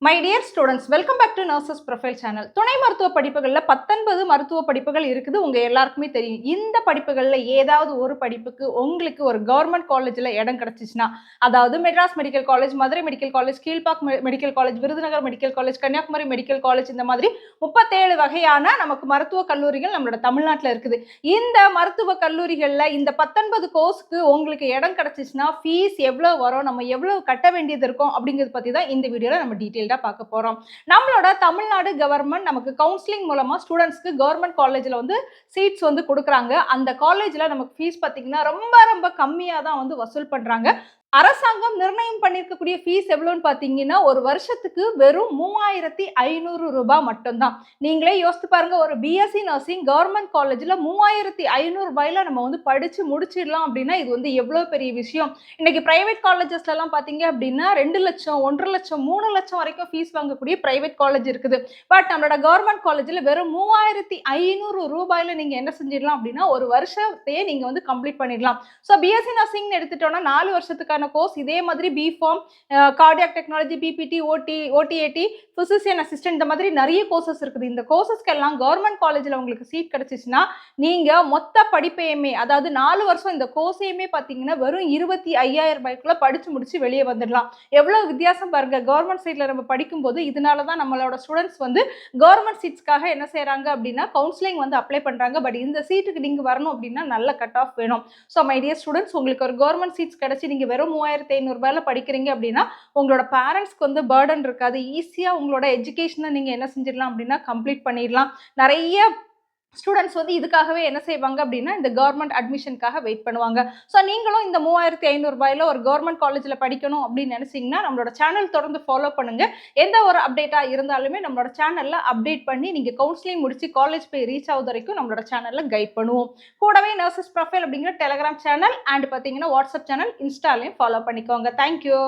My dear students, welcome back to nurses profile channel. துணை மருத்துவ படிப்புகளில் 19 மருத்துவ படிப்புகள் இருக்குது. உங்கள் எல்லாருக்குமே தெரியும். இந்த படிப்புகளில் ஏதாவது ஒரு படிப்புக்கு உங்களுக்கு ஒரு கவர்மெண்ட் காலேஜில் இடம் கிடச்சிச்சுன்னா, அதாவது Madras medical college, Madurai medical college, Kilpauk medical college, Virudhunagar medical college, Kanyakumari medical college, இந்த மாதிரி 37 வகையான நமக்கு மருத்துவ கல்லூரிகள் நம்மளோட தமிழ்நாட்டில் இருக்குது. இந்த மருத்துவ கல்லூரிகளில் இந்த 19 கோர்ஸுக்கு உங்களுக்கு இடம் கிடச்சிச்சுன்னா ஃபீஸ் எவ்வளோ வரும், நம்ம எவ்வளோ கட்ட வேண்டியது இருக்கும் அப்படிங்கிறத பற்றி தான் இந்த வீடியோவில் நம்ம டீட்டெயில் பார்க்க போறோம். நம்மளோட தமிழ்நாடு கவர்மெண்ட் நமக்கு கவுன்சிலிங் மூலமா ஸ்டூடெண்ட்ஸ்க்கு கவர்மெண்ட் காலேஜ்ல வந்து சீட்ஸ் வந்து கொடுக்குறாங்க. அந்த காலேஜ்ல நமக்கு ஃபீஸ் பார்த்தீங்கன்னா ரொம்ப ரொம்ப கம்மியா தான் வந்து வசூல் பண்றாங்க. அரசாங்கம் நிர்ணயம் பண்ணியிருக்கக்கூடிய ஃபீஸ் எவ்வளோன்னு பார்த்தீங்கன்னா, ஒரு வருஷத்துக்கு வெறும் 3500 ரூபாய் மட்டும்தான். நீங்களே யோசித்து பாருங்க, ஒரு பிஎஸ்சி நர்சிங் கவர்மெண்ட் காலேஜில் 3500 ரூபாயில நம்ம வந்து படித்து முடிச்சிடலாம் அப்படின்னா இது வந்து எவ்வளோ பெரிய விஷயம். இன்னைக்கு பிரைவேட் காலேஜஸ்லாம் பார்த்தீங்க அப்படின்னா 2 லட்சம், 1.5 லட்சம், 3 லட்சம் வரைக்கும் ஃபீஸ் வாங்கக்கூடிய பிரைவேட் காலேஜ் இருக்குது. பட் நம்மளோட கவர்மெண்ட் காலேஜில் வெறும் 3500 ரூபாயில நீங்கள் என்ன செஞ்சிடலாம் அப்படின்னா ஒரு வருஷத்தையே நீங்கள் வந்து கம்ப்ளீட் பண்ணிடலாம். ஸோ பிஎஸ்சி நர்சிங்னு எடுத்துட்டோம்னா 4 வருஷத்துக்கான கோர்ஸ். இதே மாதிரி B Pharm, cardiac technology, BPT, OTAT, physician assistant, இந்த மாதிரி நிறைய கோர்சஸ் இருக்குது. இந்த கோர்சஸ்க்கு எல்லாம் கவர்மெண்ட் காலேஜில் உங்களுக்கு சீட் கிடைச்சிச்சுன்னா நீங்க மொத்த படிப்பையுமே, அதாவது 4 வருஷம் இந்த கோர்ஸையுமே பார்த்தீங்கன்னா வெறும் 25,000 ரூபாய்க்குள்ள படிச்சு முடிச்சு வெளியே வந்துடலாம். எவ்வளவு வித்தியாசம் பாருங்க. கவர்மெண்ட் சைட்ல நம்ம படிக்கும்போது இதனால தான் நம்மளோட ஸ்டூடெண்ட்ஸ் வந்து கவர்மெண்ட் சீட்ஸ்க்காக என்ன செய்யறாங்க அப்படின்னா கவுன்சிலிங் வந்து அப்ளை பண்றாங்க. பட் இந்த சீட்டுக்கு நீங்க வரணும் அப்படின்னா நல்ல கட் ஆஃப் வேணும். ஸோ மை டியர் ஸ்டூடெண்ட்ஸ், உங்களுக்கு ஒரு கவர்மெண்ட் சீட்ஸ் கிடைச்சி நீங்க வெறும் 3500 ரூபாயில படிக்கிறீங்க அப்படின்னா உங்களோட பேரண்ட்ஸ்க்கு வந்து பர்டன் இருக்காது. ஈஸியா உங்களோட எஜுகேஷனை நீங்க என்ன செஞ்சிடலாம் அப்படின்னா கம்ப்ளீட் பண்ணிடலாம். நிறைய ஸ்டூடெண்ட்ஸ் வந்து இதுக்காகவே என்ன செய்வாங்க அப்படின்னா இந்த கவர்மெண்ட் அட்மிஷனுக்காக வெயிட் பண்ணுவாங்க. ஸோ நீங்களும் இந்த 3500 ரூபாயில ஒரு கவர்மெண்ட் காலேஜில் படிக்கணும் அப்படின்னு நினைச்சீங்கன்னா நம்மளோட சேனல் தொடர்ந்து ஃபாலோ பண்ணுங்க. எந்த ஒரு அப்டேட்டாக இருந்தாலுமே நம்மளோட சேனலில் அப்டேட் பண்ணி நீங்கள் கவுன்சிலிங் முடிச்சு காலேஜ் போய் ரீச் ஆகுது வரைக்கும் நம்மளோட சேனலில் கைட் பண்ணுவோம். கூடவே நர்சஸ் ப்ரொஃபைல் அப்படிங்கிற டெலிகிராம் சேனல் அண்ட் பார்த்தீங்கன்னா வாட்ஸ்அப் சேனல், இன்ஸ்டாலையும் ஃபாலோ பண்ணிக்கோங்க. தேங்க்யூ.